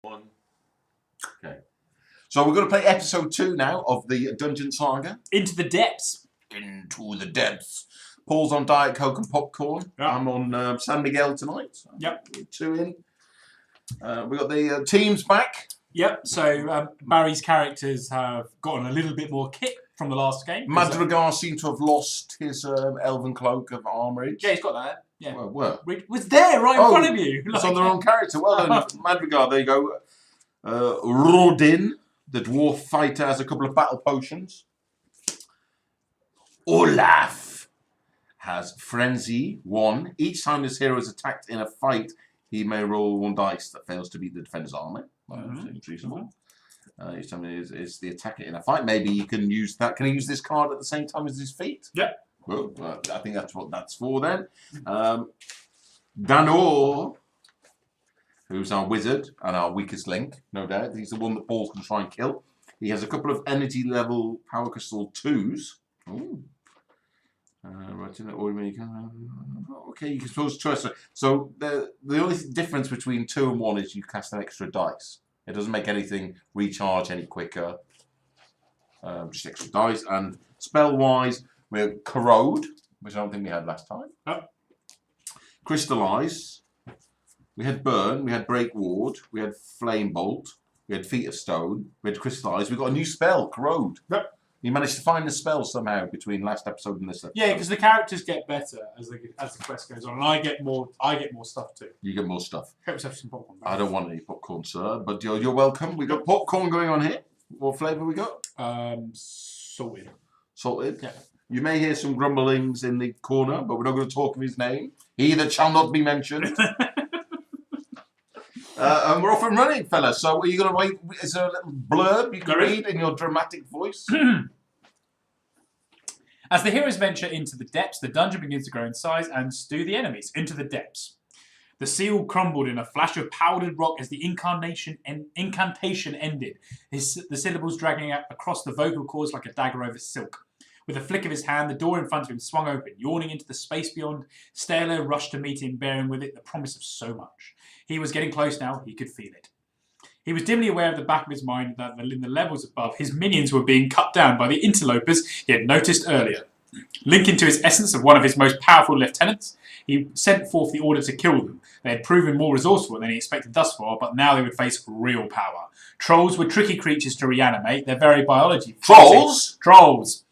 One. Okay. So we're going to play episode 2 now of the Dungeon Saga. Into the depths. Into the depths. Paul's on Diet Coke and popcorn. Yep. I'm on San Miguel tonight. So yep. 2 in. We've got the teams back. Yep. So Barry's characters have gotten a little bit more kit from the last game. Madrigal seemed to have lost his elven cloak of armorage. Yeah, he's got that. Yeah. Well, it was there right in front of you. It's on their own character. Well done, Madrigal. There you go. Rodin, the dwarf fighter, has a couple of battle potions. Olaf has Frenzy, 1. Each time this hero is attacked in a fight, he may roll 1 dice that fails to beat the defender's armor. Seems reasonable. Each time is the attacker in a fight. Maybe you can use that. Can he use this card at the same time as his feat? Yeah. Well, I think that's what that's for then. Danor, who's our wizard and our weakest link, no doubt. He's the one that Paul's going to try and kill. He has a couple of energy level power crystal 2s. Ooh. Right in the order. Okay, you can suppose choice. So the only difference between 2 and 1 is you cast an extra dice. It doesn't make anything recharge any quicker. Just extra dice. And spell wise, we have Corrode, which I don't think we had last time. Oh. Crystallize. We had Burn. We had Break Ward. We had Flame Bolt. We had Feet of Stone. We had Crystallize. We got a new spell, Corrode. Yep. You managed to find the spell somehow between last episode and this episode. Yeah, because the characters get better as the quest goes on, and I get more stuff too. You get more stuff. Let's have some popcorn. I don't want any popcorn, sir, but you're welcome. We got popcorn going on here. What flavour we got? Salted. Salted. Yeah. You may hear some grumblings in the corner, but we're not going to talk of his name. He that shall not be mentioned. And we're off and running, fellas. So are you going to wait? Is there a little blurb you can read in your dramatic voice? As the heroes venture into the depths, the dungeon begins to grow in size and stew the enemies. Into the depths. The seal crumbled in a flash of powdered rock as the incantation ended, the syllables dragging out across the vocal cords like a dagger over silk. With a flick of his hand, the door in front of him swung open. Yawning into the space beyond, Stalo rushed to meet him, bearing with it the promise of so much. He was getting close now. He could feel it. He was dimly aware at the back of his mind that in the levels above, his minions were being cut down by the interlopers he had noticed earlier. Linking to his essence of one of his most powerful lieutenants, he sent forth the order to kill them. They had proven more resourceful than he expected thus far, but now they would face real power. Trolls were tricky creatures to reanimate. Their very biology... Trolls? Trolls.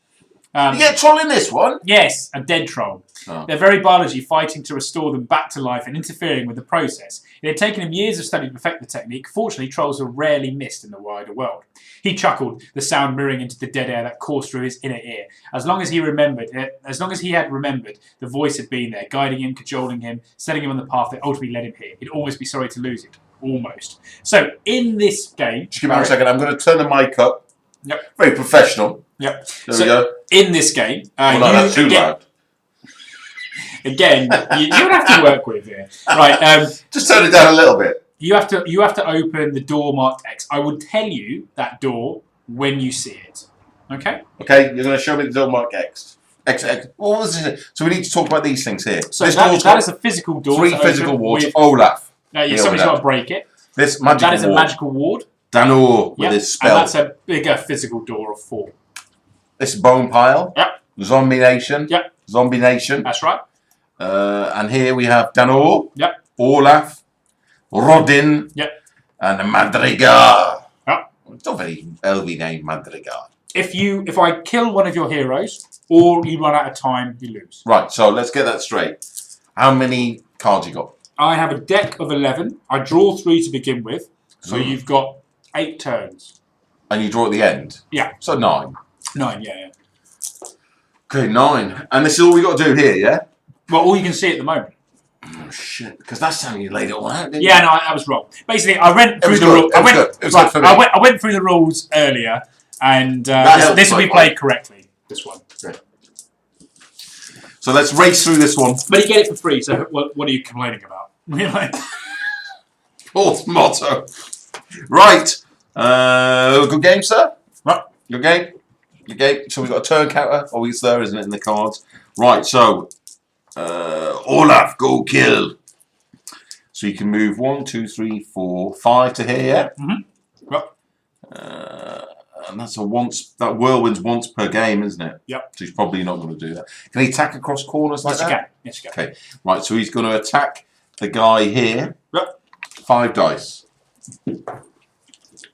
You get a troll in this one? Yes, a dead troll. Oh. Their very biology fighting to restore them back to life and interfering with the process. It had taken him years of study to perfect the technique. Fortunately, trolls are rarely missed in the wider world. He chuckled, the sound mirroring into the dead air that coursed through his inner ear. As long as he had remembered, the voice had been there, guiding him, cajoling him, setting him on the path that ultimately led him here. He'd almost be sorry to lose it. Almost. So, in this game... Just give me 1 second. I'm going to turn the mic up. Yep. Very professional. Yep. There we go. In this game... no, that's too loud. Again, you don't have to work with here. Right. Just turn it down a little bit. You have to open the door marked X. I will tell you that door when you see it. Okay? Okay, you're going to show me the door marked X. X. What was it? So we need to talk about these things here. So that is a physical door. 3 physical wards. Olaf. Somebody's got to break it. This magical That is a magical ward. Danor with his spell. And that's a bigger physical door of 4. This Bone Pile. Yep. Zombie Nation. Yep. Zombie Nation. That's right. And here we have Danor. Yep. Olaf. Rodin. Yep. And Madrigal. Yep. It's not very LV name, Madrigal. If I kill one of your heroes, or you run out of time, you lose. Right, so let's get that straight. How many cards you got? I have a deck of 11. I draw 3 to begin with. So you've got 8 turns. And you draw at the end? Yeah. So 9. 9, yeah. Okay, 9. And this is all we got to do here, yeah? Well, all you can see at the moment. Oh, shit. Because that's how you laid it all out, didn't you? Yeah, no, I was wrong. Basically, I went through the rules. It was good for me. I went through the rules earlier, and this will be played correctly, this one. Great. So let's race through this one. But you get it for free, so what are you complaining about? Fourth motto. Right. Good game, sir? Right. Good game? Good game. So we've got a turn counter. Always there, isn't it, in the cards? Right, so... Olaf, go kill. So you can move 1, 2, 3, 4, 5 to here, yeah? Mm-hmm. Yep. And that's a once. That whirlwind's once per game, isn't it? Yep. So he's probably not going to do that. Can he attack across corners like that? Yes, you can. Okay. Right. So he's going to attack the guy here. Yep. 5 dice.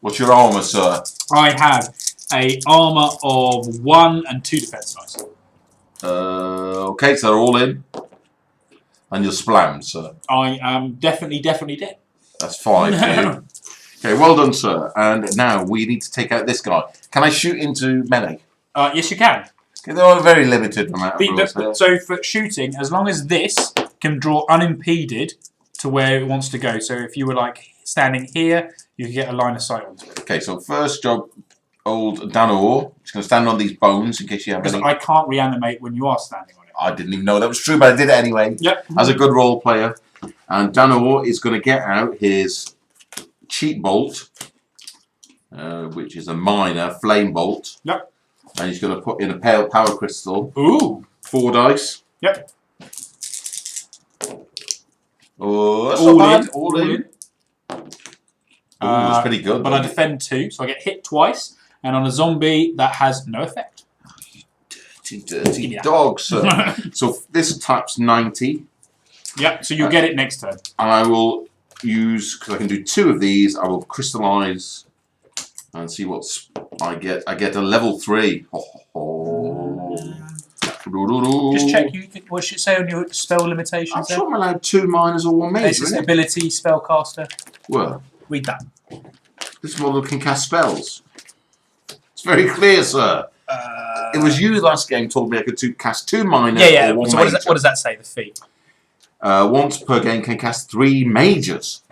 What's your armour, sir? I have a armour of 1 and 2 defense dice. Okay, so they're all in. And you're splammed, sir. I am definitely dead. That's 5 for you. Okay, well done, sir. And now we need to take out this guy. Can I shoot into melee? Yes, you can. Okay, there are a very limited amount of rules here. So for shooting, as long as this can draw unimpeded to where it wants to go. So if you were like standing here, you can get a line of sight onto it. Okay, so first job, old Danor. He's going to stand on these bones in case you have Because any. I can't reanimate when you are standing on it. I didn't even know that was true, but I did it anyway. Yep. As a good role player. And Danor is going to get out his cheat bolt, which is a minor flame bolt. Yep. And he's going to put in a pale power crystal. Ooh. 4 dice. Yep. Oh, that's All not in. bad. All in. That's pretty good. But I defend 2, so I get hit twice. And on a zombie, that has no effect. Dirty dog, sir. So this taps 90. Yep, so you'll get it next turn. And I will use, because I can do 2 of these, I will crystallise and see what I get. I get a level 3. Just check, what should it say on your spell limitations? I'm sure I'm allowed 2 minors or 1 major. This is ability, spellcaster. Well, Read that. this model can cast spells. It's very clear, sir. It was you last game told me I could cast 2 minors or 1 So major. what does that say, the feat? Once per game can cast 3 majors.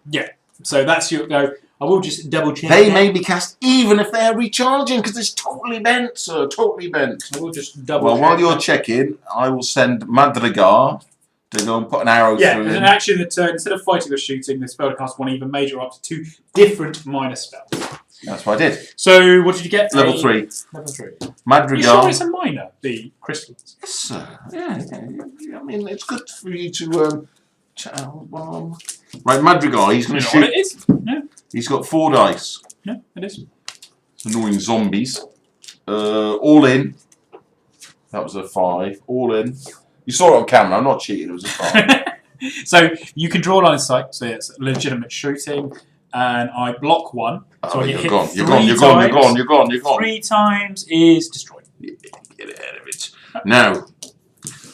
Yeah. So that's your go. I will just double check. They may be cast even if they're recharging because it's totally bent, sir. Totally bent. I will just double Well, check. while you're checking, I will send Madrigar to go and put an arrow Yeah, through as him. an action that turn, instead of fighting or shooting, the spell cast 1 even major up to 2 different minor spells. That's what I did. So what did you get? Level 3. Level 3. Madrigar. You sure it's a minor, the crystals? Yes, sir. Yeah. I mean, it's good for you to right, Madrigar. He's going to You know what shoot. it is? Yeah. He's got 4 dice. Yeah, it is. Annoying zombies. All in. That was a 5. All in. You saw it on camera. I'm not cheating. It was a 5. So you can draw line of sight. So it's legitimate shooting, and I block 1. So I get hit gone. 3 You're gone. You're times. gone. You're gone. You're gone. You're gone. 3 times is destroyed. Get out of it. Now,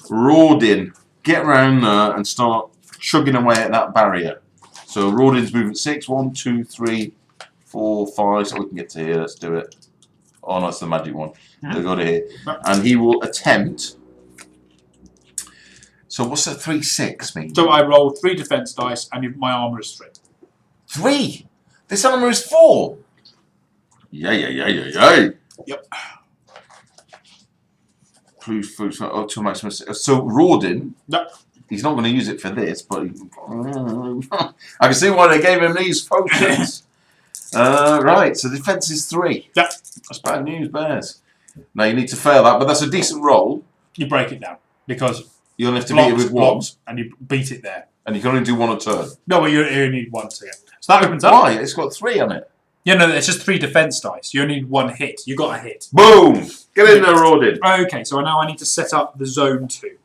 Rodin, get round there and start chugging away at that barrier. So Rodin's moving 6, 1, 2, 3, 4, 5. So we can get to here. Let's do it. Oh, no, that's the magic one. They'll go to here. And he will attempt. So what's that 3, 6 mean? So I roll 3 defense dice, and my armor is 3. 3? This armor is 4. Yay. Yep. Oh, too much. So Rodin, Yep. he's not going to use it for this, but I can see why they gave him these potions. Right, so defense is 3. Yep. That's bad news, Bears. Now you need to fail that, but that's a decent roll. You break it down because You only have to beat it with 1, and you beat it there. and you can only do 1 a turn. No, but you only need 1 to get. So that opens up. Why? It's got 3 on it. Yeah, no, it's just 3 defense dice. You only need 1 hit. You got a hit. Boom! Get in there, Rodin. Okay, so now I need to set up the zone 2.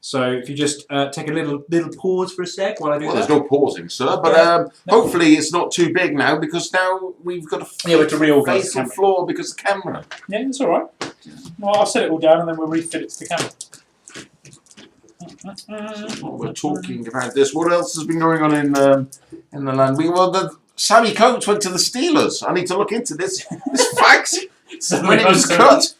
So if you just take a little pause for a sec while I do Well, that. there's no pausing, sir, but hopefully it's not too big now because now we've got a we have to reorganise the fatal camera. flaw because of the camera. Yeah, it's all right. Well, I'll set it all down and then we'll refit it to the camera. While we're talking about this, what else has been going on in the land? Sammy Coates went to the Steelers. I need to look into this fact. When it was cut.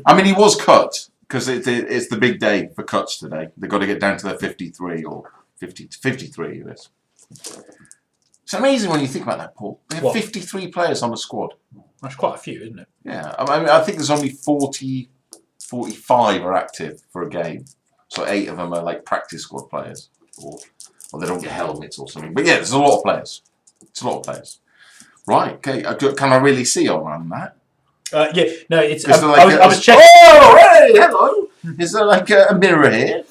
I mean, he was cut because it's the big day for cuts today. They've got to get down to their 53 or 53. It is. It's amazing when you think about that, Paul. They have 53 players on the squad. That's quite a few, isn't it? Yeah, I mean, I think there's only 45 are active for a game. So 8 of them are like practice squad players, or they don't get helmets or something. But yeah, there's a lot of players. It's a lot of players. Right? Okay. Can I really see on that? Yeah. No, it's. Is there I was checking. Oh, hey, hello. Is there like a mirror here?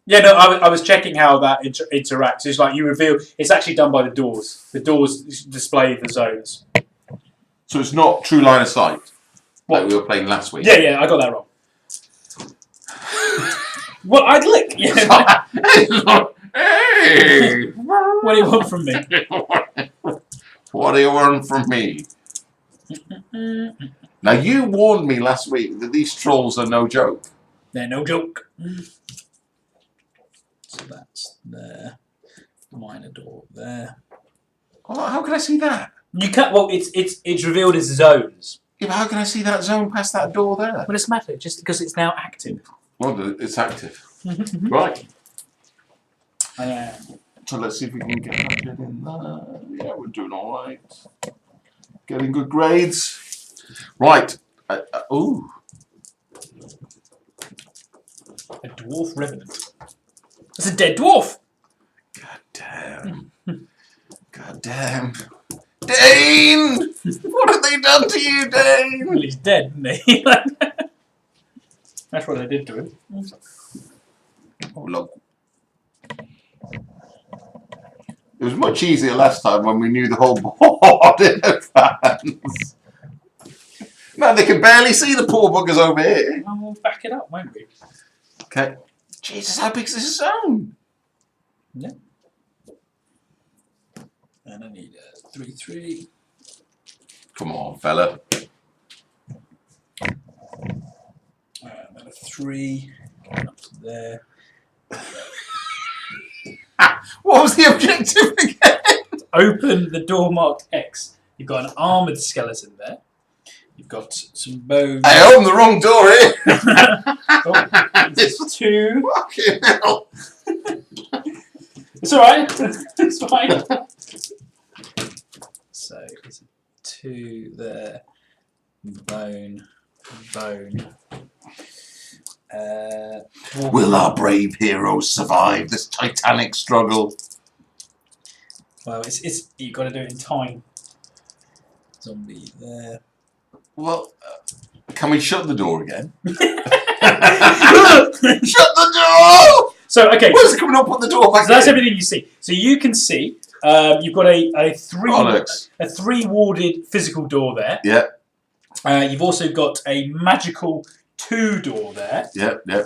Yeah, no, I was checking how that interacts. It's like you reveal. It's actually done by the doors. The doors display the zones. So it's not true line of sight. What? Like we were playing last week. Yeah, I got that wrong. Well, I'd lick. Yeah. Hey! What do you want from me? What do you want from me? Now, you warned me last week that these trolls are no joke. They're no joke. So that's there. Minor door there. Oh, how can I see that? You can't. Well, it's revealed as zones. Yeah, but how can I see that zone past that door there? Well, it's matter just because it's now active. Well, it's active. Right. I So let's see if we can get that bit in there. Yeah, we're doing all right. Getting good grades. Right. Ooh. A dwarf revenant. It's a dead dwarf. God damn. God damn. Dane! What have they done to you, Dane? Well, he's dead, isn't he? That's what they did to him. Oh, look. It was much easier last time when we knew the whole board in advance. Now they can barely see the poor buggers over here. Well, we'll back it up, won't we? Okay. Jesus, how big is this zone? Yeah. And I need a 3-3. Come on, fella. And then a 3. Up to there. What was the objective again? Open the door marked X. You've got an armoured skeleton there. You've got some bones. I opened the wrong door here. Oh, it's 2. Fucking hell. It's alright. It's fine. So it's a 2 there. Bone. Will our brave heroes survive this titanic struggle? Well, it's you've got to do it in time. Zombie there. Well, can we shut the door again? Shut the door! So okay, Where's it coming up on the door back so that's in? everything you see. So you can see you've got a 3 warded physical door there. Yeah. You've also got a magical 2 door there. Yep. There.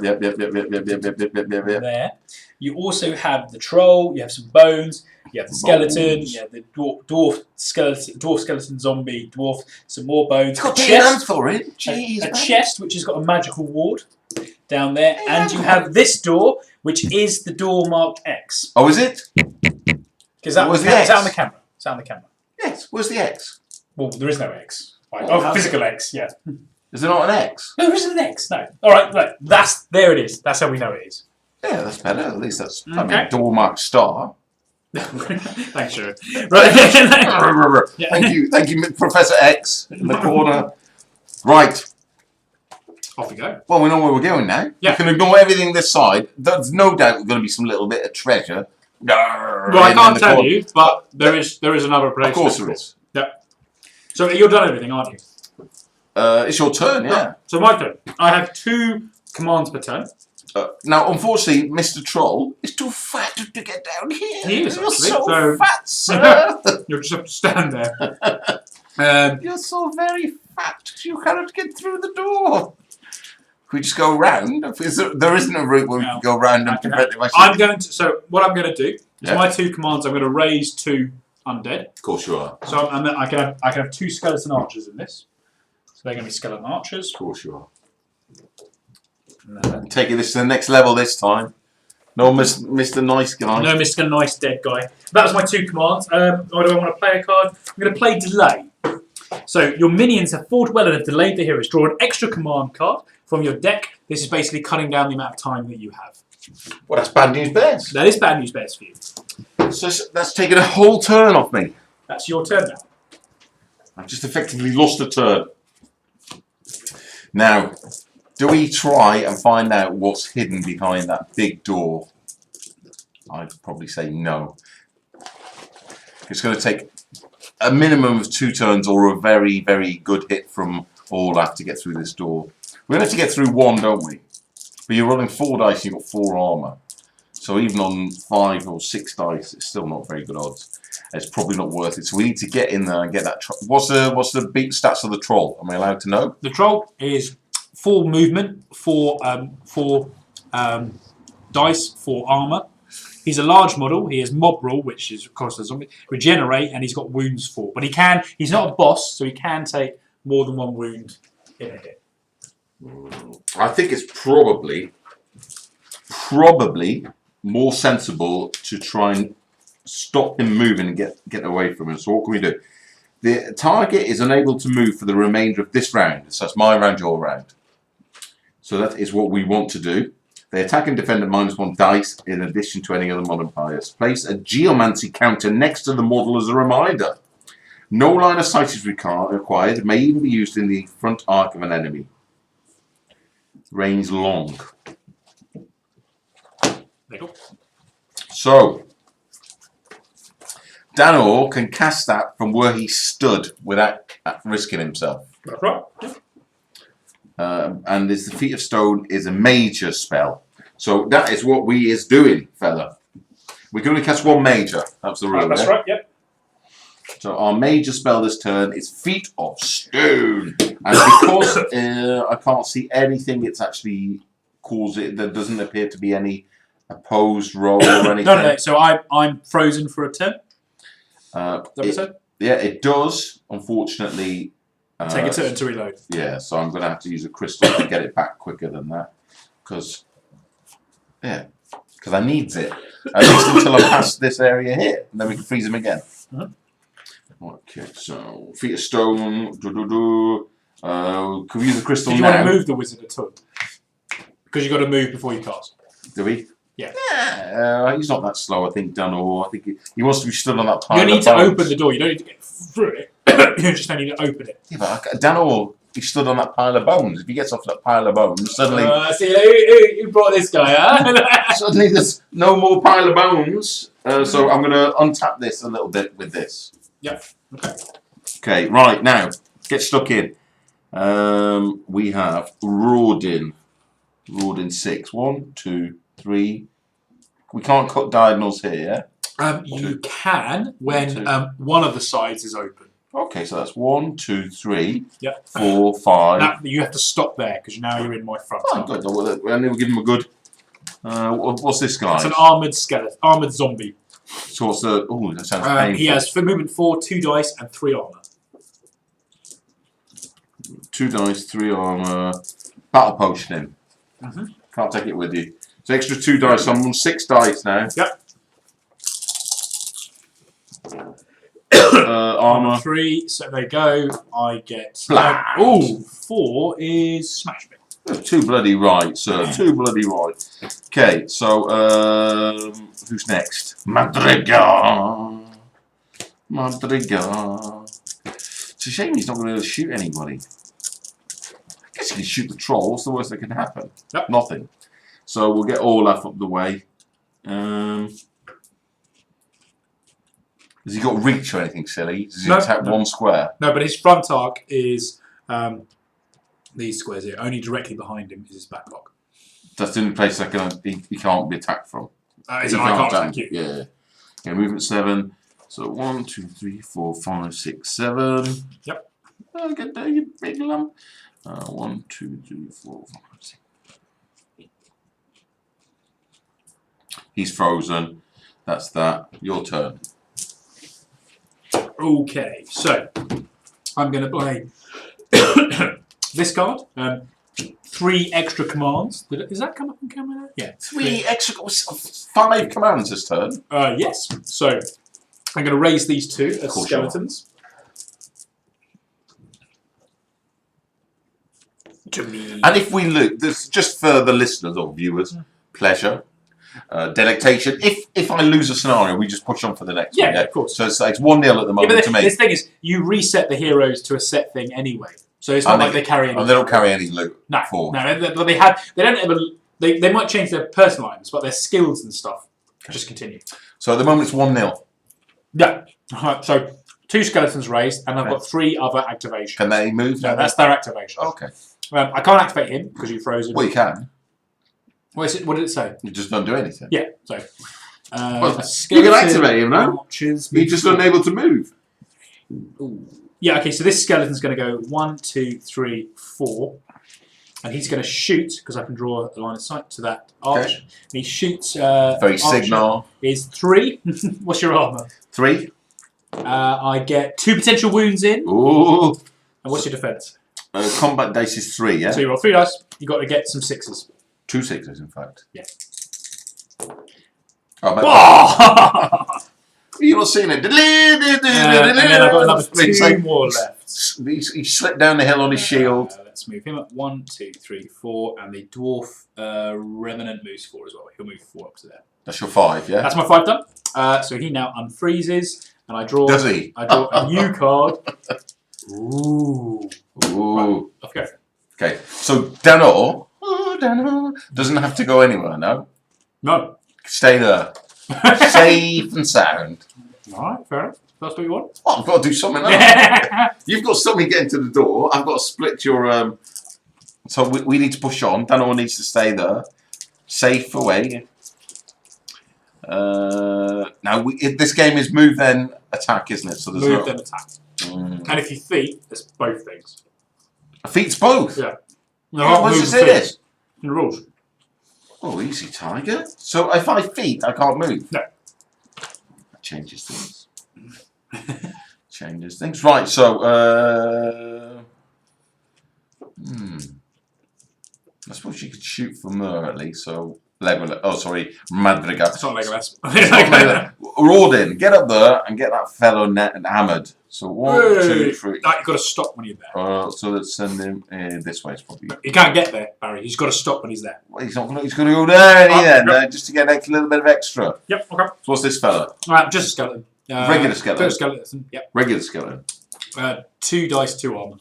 You also have the troll. You have some bones. You have the skeleton. You have the dwarf skeleton zombie dwarf. Some more bones. It's got chest for it. Jeez, a chest which has got a magical ward down there, and you have this door which is the door marked X. Oh, is it? Because that was X? Is that on the camera? Is that on the camera? Yes. Where's the X? Well, there is no X. Right. Oh, Physical X. Yeah. Is there not an X? No, there isn't an X. No. All right. Right. There it is. That's how we know it is. Yeah, that's better. At least that's Okay. door marked star. Thanks, Sharon. Right. Yeah. Thank you, Professor X in the corner. Right. Off we go. Well, we know where we're going now. Yeah. We can ignore everything this side. There's no doubt there's going to be some little bit of treasure. Well, I can't tell you, but there is another place. Of course there is. Yeah. So you've done everything, aren't you? It's your turn, yeah. So my turn. I have 2 commands per turn. Now, unfortunately, Mr. Troll is too fat to get down here. He is, You're actually. so fat, sir. You'll just have to stand there. You're so very fat, you cannot get through the door. Can we just go round? There isn't a route where we can go round and prevent it. So what I'm going to do is my 2 commands. I'm going to raise 2 undead. Of course you are. So I can have 2 skeleton archers in this. So they're going to be skeleton archers. Of course you are. I'm taking this to the next level this time. No, Mr. Nice Guy. No, Mr. Nice Dead Guy. That was my 2 commands. What do I want to play a card? I'm going to play Delay. So your minions have fought well and have delayed the heroes. Draw an extra command card from your deck. This is basically cutting down the amount of time that you have. Well, that's bad news bears. That is bad news bears for you. So that's taken a whole turn off me. That's your turn now. I've just effectively lost a turn. Now, do we try and find out what's hidden behind that big door? I'd probably say no. It's going to take a minimum of 2 turns or a very, very good hit from Olaf to get through this door. We're going to have to get through 1, don't we? But you're rolling 4 dice and you've got 4 armour. So even on 5 or 6 dice, it's still not very good odds. It's probably not worth it. So we need to get in there and get that. What's the beat stats of the troll? Am I allowed to know? The troll is 4 movement, 4 dice, 4 armor. He's a large model. He has mob rule, which is of course a zombie. Regenerate, and he's got wounds 4. But he's not a boss, so he can take more than 1 wound in a hit. I think it's probably more sensible to try and stop him moving and get away from him. So what can we do? The target is unable to move for the remainder of this round. So that's my round, your round. So that is what we want to do. They attack and defend at -1 dice in addition to any other modifiers. Place a geomancy counter next to the model as a reminder. No line of sight is required. It may even be used in the front arc of an enemy. Range long. There you go. So, Danor can cast that from where he stood without risking himself. That's right. Yeah. And this Feet of Stone is a major spell. So that is what we is doing, fella. We can only cast 1 major. That's the rule. That's right, yep. So our major spell this turn is Feet of Stone. And because I can't see anything it's actually caused it, there doesn't appear to be any opposed roll or anything. No. So I'm frozen for a turn. Is that what you said? Yeah, it does. Unfortunately, Take a turn to reload. Yeah, so I'm going to have to use a crystal to get it back quicker than that, because I needs it at least until I pass this area here, and then we can freeze him again. Okay, so Feet of Stone. Can we use the crystal Did you now? want to move the wizard at all? Because you've got to move before you cast. Do we? Yeah. He's not that slow, I think, Dan, or I think he wants to be stood on that pile. You don't need of to bones. open the door. You don't need to get through it. You just don't need to open it. Yeah, but Dan, or he stood on that pile of bones. If he gets off that pile of bones, suddenly, See, who brought this guy, huh? suddenly there's no more pile of bones. So I'm going to untap this a little bit with this. Yep. Okay. Okay, right, now, get stuck in. We have Rawdin. Rawdin 6. 1, 2, 3. We can't cut diagonals here. You can when 2. one of the sides is open. Okay, so that's 1, 2, 3, Yep. 4, 5. Now, you have to stop there because now you're in my front. Oh, good. And then we'll give him a good. What's this guy? It's an armoured skeleton, armoured zombie. So what's the? Oh, that sounds painful. He has for movement 4, 2 dice, and 3 armour. 2 dice, 3 armor. Battle potion him. Mhm. Can't take it with you. So extra 2 dice. So I'm on 6 dice now. Yep. Armor. 3. So there you go. I get. Blast. 4 is smash me. Too bloody right, sir. Too bloody right. Okay, so who's next? Madrigal. It's a shame he's not going to be able to shoot anybody. I guess he can shoot the troll. What's the worst that can happen? Yep. Nothing. So we'll get Olaf up the way. Has he got reach or anything silly? Does he attack 1 square? No, but his front arc is these squares here. Only directly behind him is his back block. That's the only place he can't be attacked from. It's an I can't attack you. Yeah. Okay, movement 7. So 1, 2, 3, 4, 5, 6, 7. Yep. Get there, you big lump. 1, 2, 3, 4, 5, 6. He's frozen. That's that. Your turn. Okay, so I'm going to play this card. 3 extra commands. Is that come up and camera? Yeah. 3 extra. 5 commands this turn. Yes. So I'm going to raise these 2 as skeletons. To me. And if we look, this just for the listeners or viewers, pleasure, delectation. If I lose a scenario, we just push on for the next one. Yeah, of course. So it's 1-0 at the moment to me. This thing is, you reset the heroes to a set thing anyway. So it's not like they carry any. And they don't carry any loot. No, forward. no. But they don't ever. They might change their personal items, but their skills and stuff just continue. So at the moment it's 1-0. Yeah. Right, so 2 skeletons raised, and I've got 3 other activations. Can they move? No, that's their activation. Okay. I can't activate him because you frozen. Well, you can. What did it say? You just don't do anything. Yeah, so. Well, you can activate him, no? You're just unable to move. Ooh. Yeah, okay, so this skeleton's going to go 1, 2, 3, 4. And he's going to shoot, because I can draw a line of sight to that arch. Okay. And he shoots. Very signal. Is 3. What's your armor? 3. I get 2 potential wounds in. Ooh. And what's your defense? Combat dice is 3, yeah? So you roll 3 dice, you've got to get some 6s. 2 6s, in fact. Yeah. Oh, you're not seeing it. And then I've got another 2 more left. He slipped down the hill on his shield. Let's move him up. 1, 2, 3, 4. And the dwarf revenant moves 4 as well. He'll move 4 up to there. That's your 5, yeah? That's my 5 done. So he now unfreezes. And I draw. Does he? I draw a new card. Ooh. Ooh. Right, off go. Okay. So Dano doesn't have to go anywhere, no? No. Stay there. Safe and sound. Alright, fair enough. That's what you want? Well, I've got to do something else. You've got something getting to the door. I've got to split your... So we need to push on. Dano needs to stay there. Safe away. Now, this game is move then attack, isn't it? So there's move then attack. And if you feat, it's both things. Feats both? Yeah. No, what's this? In the rules. Oh, easy, Tiger. So if I feat, I can't move? No. That changes things. Changes things. Right, so... I suppose you could shoot from there at least, so... Legolas. Oh, sorry, Madrigal. It's not Legolas. Rodin, get up there and get that fellow hammered. So 1, 2, 3. You've got to stop when you're there. So let's send him this way. It's probably. He can't get there, Barry. He's got to stop when he's there. Well, he's not going. He's going to go there just to get a little bit of extra. Yep. Okay. So what's this fella? All right, just a skeleton. Regular skeleton. Skeleton. Yep. Regular skeleton. 2 dice, 2 armor.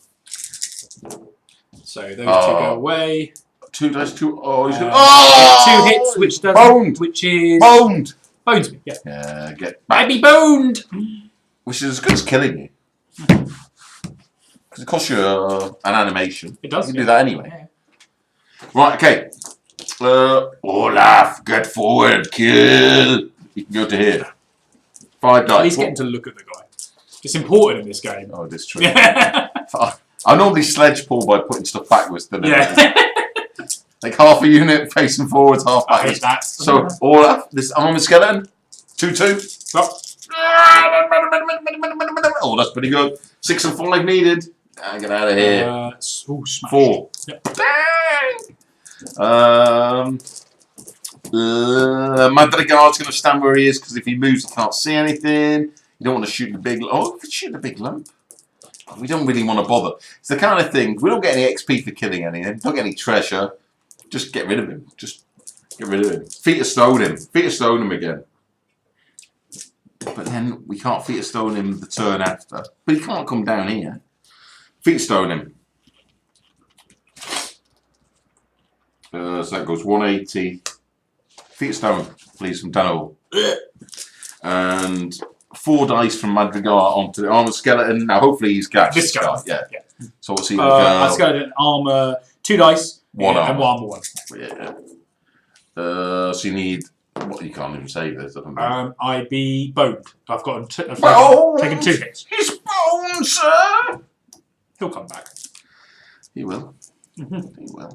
So those 2 go away. 2 dice, 2. Oh, he's going. 2 hits, which does. Boned. Which is boned. Bones me. Yeah. Yeah. Get back. I be boned. Which is as good as killing you. Because it costs you an animation. It does. You can do that anyway. Yeah. Right. Okay. Olaf, get forward, kill. You can go to here. 5 dice. He's getting to look at the guy. It's important in this game. Oh, it is true. I normally sledge pull by putting stuff backwards, don't I? Yeah. Like half a unit facing forwards, half backwards. I hate that. So Olaf, this armored skeleton, 2/2. Stop. Oh, that's pretty good. 6 and 5 needed. Get out of here. 4. Yep. Madrigal's going to stand where he is because if he moves, he can't see anything. You don't want to shoot the big. Oh, we could shoot the big lump. We don't really want to bother. It's the kind of thing. We don't get any XP for killing anything. Don't get any treasure. Just get rid of him. Just get rid of him. Feet of stone him. Feet of stone him again. But then we can't feet of stone him the turn after. But he can't come down here. Feet of stone him. So that goes 180. Feet of stone, please, from Dano. And 4 dice from Madrigal onto the armored skeleton. Now, hopefully he's got this guy. Yeah. So what's he? Skeleton armor, 2 dice. 1 armor. And 1 armor 1. Yeah. So you need. What, you can't even save this. I be boned. I've got taken 2 hits. He's boned, sir. He'll come back. He will. He will.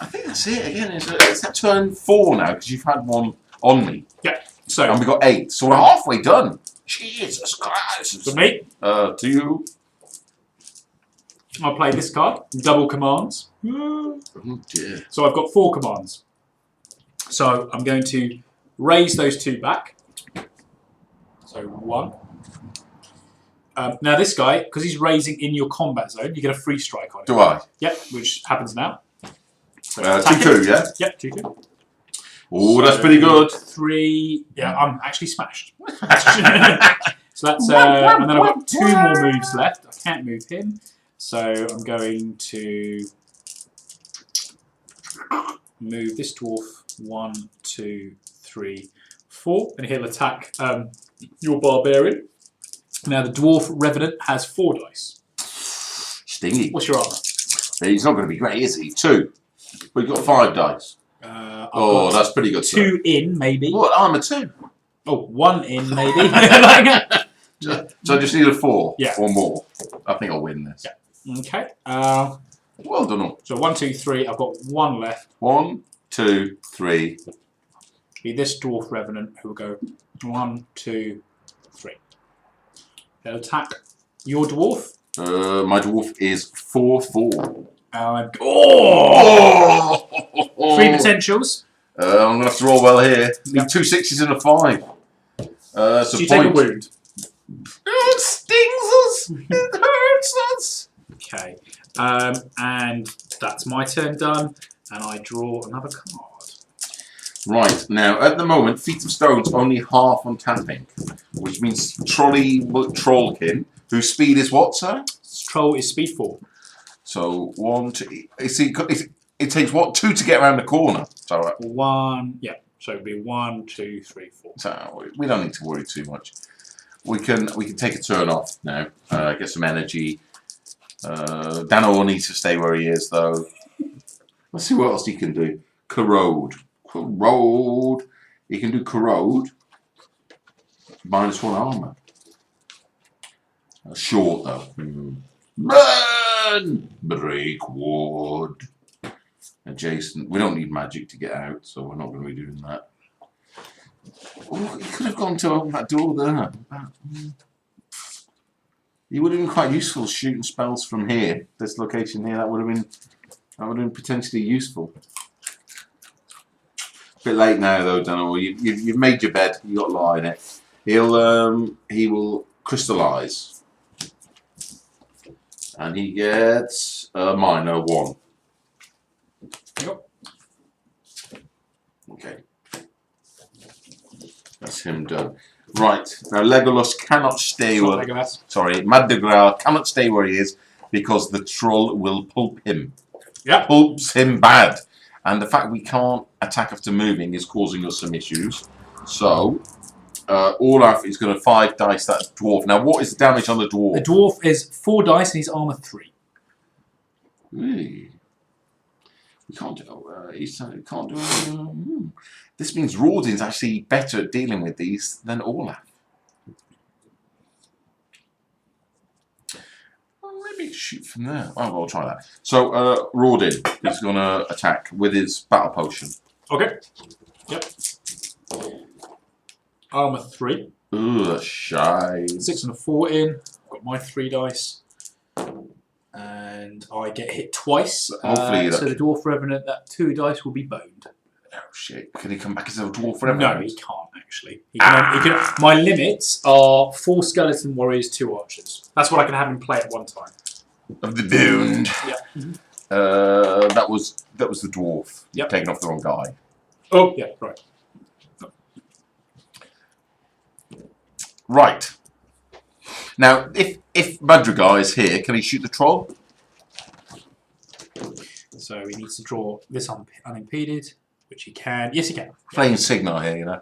I think that's it. Again, it's that turn 4 now because you've had 1 on me. Yeah. So and we got 8, so we're halfway done. Jesus Christ! To me. To you. I'll play this card. Double commands. Oh dear. So I've got 4 commands. So I'm going to raise those 2 back. So 1. Now this guy, because he's raising in your combat zone, you get a free strike on it. Do I? Yep, which happens now. So 2/2, yeah? Yep, 2/2. Oh, that's pretty good. 3. Yeah, I'm actually smashed. So that's and then I've got 2 more moves left. I can't move him, so I'm going to move this dwarf 1, 2, 3, 4, and he'll attack your barbarian. Now the dwarf revenant has 4 dice. Stingy. What's your armor? He's not going to be great, is he? 2. We've got 5 dice. I've Oh, got that's pretty good. 2 in, maybe. What? Armour 2. Oh, 1 in, maybe. So I just need a 4 Yeah. or more. I think I'll win this. Yeah. Okay. Well done all. So 1, 2, 3. I've got 1 left. 1, 2, 3. Be this Dwarf Revenant who will go 1, 2, 3. They'll attack your Dwarf. My dwarf is 4/4. Oh! 3 potentials. I'm going to have to roll well here. Need Yep. 2 6s and a 5. So you take a wound. It stings us. It hurts us. Okay. And that's my turn done. And I draw another card. Right, now at the moment, Feet of Stone's only half on tapping, which means Trollkin, whose speed is what, sir? Troll is speed 4. So 1, 2. It takes what 2 to get around the corner. So 1. Yeah. So it'd be 1, 2, 3, 4. So we don't need to worry too much. We can take a turn off now. Get some energy. Dano needs to stay where he is though. Let's see what else he can do. Corrode. Corrode. He can do corrode. -1 armor. Short though. Burn! Break wood. Adjacent. We don't need magic to get out, so we're not going to be doing that. Oh, he could have gone to open that door there. He would have been quite useful shooting spells from here. This location here, that would have been potentially useful. Bit late now though, Donald. You've made your bed. You got to lie in it. He will crystallise, and he gets a -1. Yep. Okay, that's him done. Right now, Legolas cannot stay where. Sorry, Madrigral cannot stay where he is because the troll will pulp him. Yeah, Pulps him bad. And the fact we can't attack after moving is causing us some issues. So, Olaf is going to 5 dice that dwarf. Now, what is the damage on the dwarf? the dwarf is 4 dice and he's armor 3. Really? We can't do. Can't do. This means Rawdin's actually better at dealing with these than Olaf. Maybe shoot from there. Oh, we'll try that. So, Rawdin is going to attack with his battle potion. Okay. Yep. Armor 3. Ooh, that's shy. 6 and a 4 in. Got my 3 dice. And I get hit twice. Hopefully so the Dwarf Revenant, that 2 dice will be boned. Oh shit! Can he come back as a dwarf forever? No, he can't actually. He can, my limits are 4 skeleton warriors, 2 archers. That's what I can have in play at one time. Of the bound. Yeah. That was the dwarf. Yep. Taking off the wrong guy. Oh yeah, right. Right. Now, if Madrigal is here, can he shoot the troll? So he needs to draw this unimpeded, which he can. Yes, he can. Playing Signal here, you know.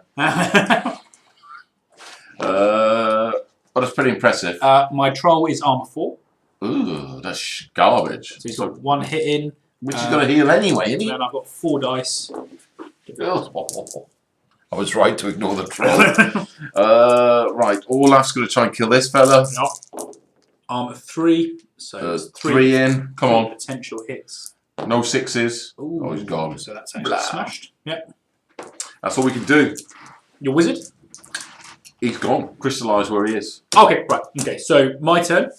But it's pretty impressive. My troll is armor 4. Ooh, that's garbage. So he's got 1 hit in. Which is going to heal anyway, isn't he? And I've got 4 dice. I was right to ignore the troll. Right, Olaf's going to try and kill this fella. Nope. Armor 3. So There's 3 in. Come on. Potential hits. No 6s. Ooh. Oh, he's gone. So that's actually smashed. Yep. That's all we can do. Your wizard? He's gone. Crystallise where he is. Okay, right. Okay, so my turn.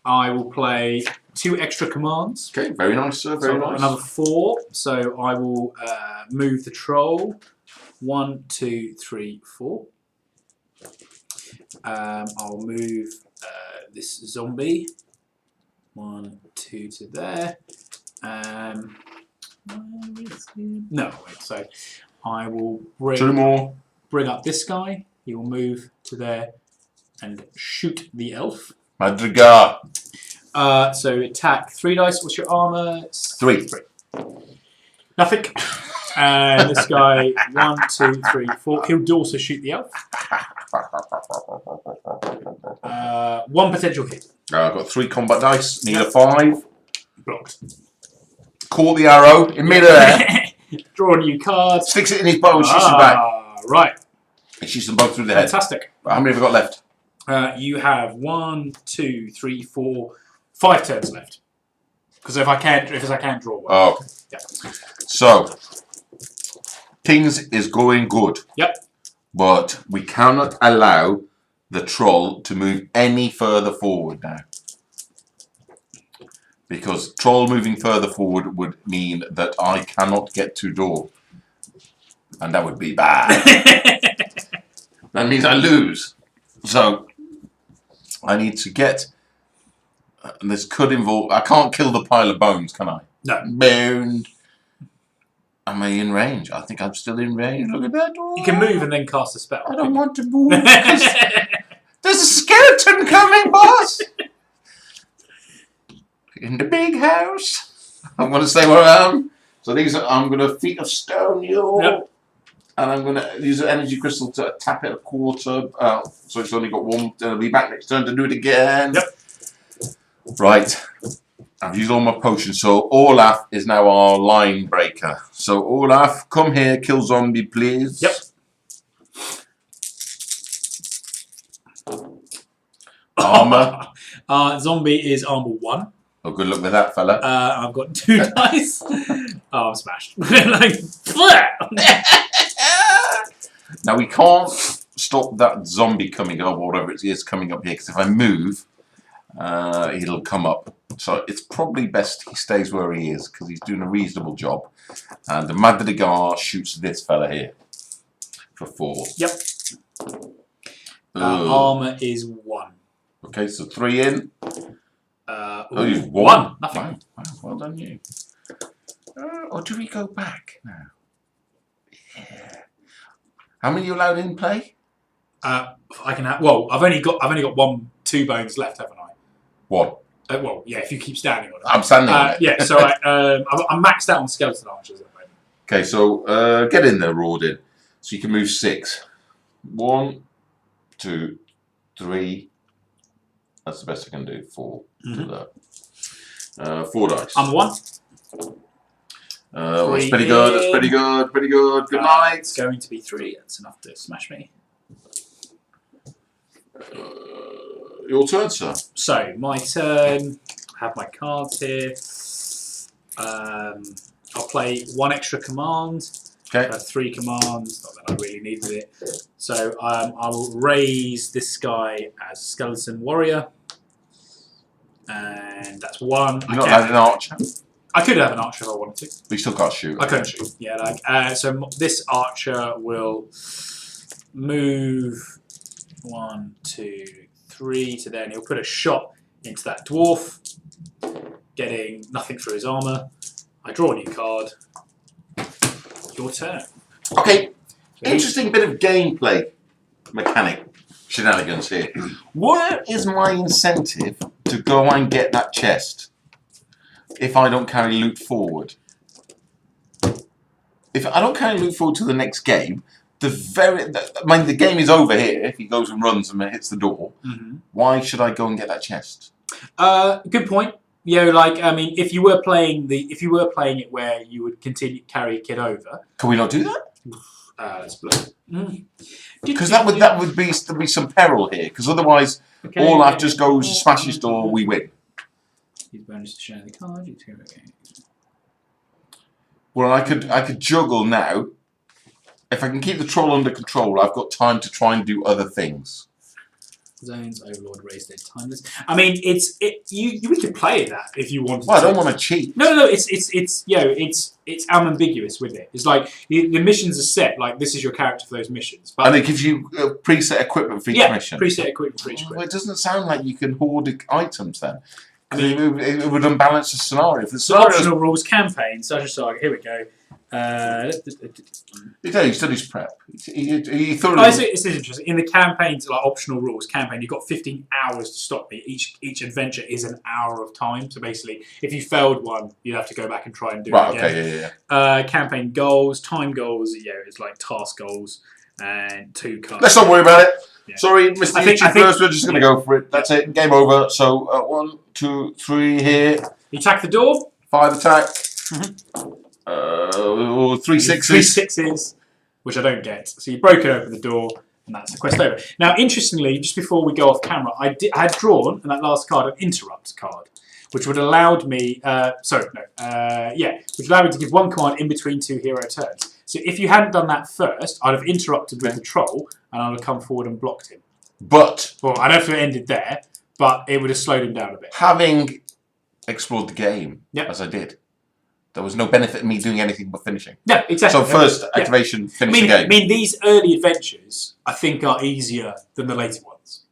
I will play 2 extra commands. Okay, very nice, sir. Very nice. Another 4. So I will move the troll. 1, 2, 3, 4. I'll move this zombie. 1, 2 to there. No, wait. So I will 2 more. bring up this guy. He will move to there and shoot the elf. Madrigal. So attack 3 dice. What's your armor? 3. Nothing. And this guy, 1, 2, 3, 4. He'll also shoot the elf. 1 potential hit. I've got 3 combat dice. Need a 5. Blocked. caught the arrow in midair. Draw a new card. Sticks it in his bow and shoots him back. Right. He shoots them both through the head. Fantastic. How many have we got left? You have 1, 2, 3, 4, 5 turns left. Because I can't draw one. Oh, okay. Yeah. So, things is going good. Yep. But we cannot allow the troll to move any further forward now. Because troll moving further forward would mean that I cannot get to door. And that would be bad. That means I lose. So, I need to get... And this could involve... I can't kill the pile of bones, can I? No. Boned. Am I in range? I think I'm still in range. Look at that. Oh, You can move and then cast a spell. I don't want to move. There's a skeleton coming, boss. In the big house. I'm going to stay where I am. So these are... I'm going to feet of stone you. Yep. And I'm going to use an energy crystal to tap it a quarter. So it's only got one. I'll be back next turn to do it again. Yep. Right. I've used all my potions. So Olaf is now our line breaker. So Olaf, come here, kill zombie, please. Yep. Armor. Zombie is armor 1. Oh, good luck with that, fella. I've got 2 dice. Oh, I'm smashed. Like, now we can't stop that zombie coming up, or whatever it is coming up here, because if I move, it'll come up. So it's probably best he stays where he is, because he's doing a reasonable job. And the Madrigal shoots this fella here for 4. Yep. Armor is 1. Okay, so 3 in. Oh, you've 1. Nothing. Wow, well done you. Or do we go back now? Yeah. How many are you allowed in play? I can have. Well, I've only got 2 bones left, haven't I? What? Well, yeah. If you keep standing on it. I'm standing on it. Yeah. So I'm maxed out on skeleton archers at the moment. Okay, so get in there, Rawdin. So you can move 6. 1, 2, 3. That's the best I can do. 4. Do that. 4 dice. I'm 1. That's pretty good. That's pretty good. Pretty good. Good night. It's going to be 3. That's enough to smash me. Your turn, sir. So my turn. I have my cards here. I'll play 1 extra command. Okay. I have 3 commands. Not that I really need with it. So I will raise this guy as a skeleton warrior. And that's 1. You're not allowed an archer. I could have an archer if I wanted to. But you still can't shoot. I couldn't shoot. Yeah. So this archer will move 1, 2, 3 to there, and he'll put a shot into that dwarf, getting nothing through his armor. I draw a new card. Your turn. Okay. Interesting bit of gameplay mechanic shenanigans here. What is my incentive to go and get that chest if I don't carry loot forward? If I don't carry loot forward to the next game, the game is over here. If he goes and runs and hits the door, why should I go and get that chest? Good point. You know, like I mean, if you were playing it where you would carry a kid over, can we not do that? Let's play. Because that would be some peril here. Because otherwise, Olaf just goes smashes door, we win. Use bonus to share the card. Well, I could juggle now. If I can keep the troll under control, I've got time to try and do other things. Zones, Overlord, Raised Dead, Timeless. I mean, we could play that if you wanted. Well, I don't want to cheat. No. It's ambiguous with it. It's like the missions are set. Like this is your character for those missions. But and it gives you preset equipment for each mission. Preset equipment for each mission. Well, it doesn't sound like you can hoard items then. I mean, it would unbalance the scenario. If the optional rules campaign, Dungeon Saga. Here we go. He studies prep. He thoroughly. It's interesting. In the campaigns, like optional rules campaign, you've got 15 hours to stop me. Each adventure is an hour of time. So basically, if you failed one, you'd have to go back and try and do it again. Okay, yeah. Campaign goals, time goals. Yeah, it's like task goals and 2 cards. Let's not worry about it. Yeah. Sorry, Mr. YouTubers, we're just going to go for it. That's it. Game over. So 1, 2, 3 here. You attack the door. 5 attack. Three sixes. 3 6s, which I don't get. So you've broken open the door, and that's the quest over. Now, interestingly, just before we go off camera, I had drawn in that last card an interrupt card, which would allowed me. Which would allow me to give one command in between 2 hero turns. So if you hadn't done that first, I'd have interrupted with the troll, and I'd have come forward and blocked him. But well, I don't know if it ended there, but it would have slowed him down a bit. Having explored the game as I did, there was no benefit in me doing anything but finishing. No, exactly. So first activation, finish the game. I mean, these early adventures, I think, are easier than the later ones.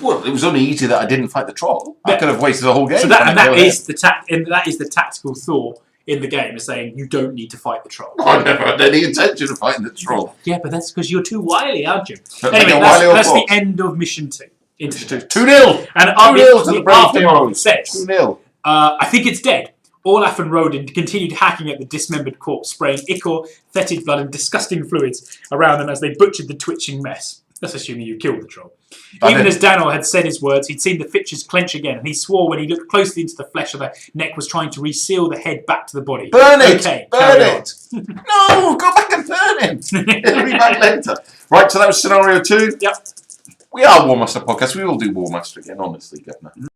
Well, it was only easy that I didn't fight the troll. I could have wasted the whole game. So that is the tactical thought in the game, is saying you don't need to fight the troll. I never had any intention of fighting the troll. Yeah, but that's because you're too wily, aren't you? But Anyway, that's the end of mission 2. 2-0! And 2-0 to the brave aftermath heroes. says, 2-0. I think it's dead. Olaf and Rodin continued hacking at the dismembered corpse, spraying ichor, fetid blood, and disgusting fluids around them as they butchered the twitching mess. That's assuming you killed the troll. Even as Daniel had said his words, he'd seen the fixtures clench again, and he swore when he looked closely into the flesh of the neck was trying to reseal the head back to the body. Burn it! Okay, burn it! No! Go back and burn it! It'll be back later. Right, so that was scenario 2. Yep. We are War Master Podcast. We will do War Master again, honestly, Governor.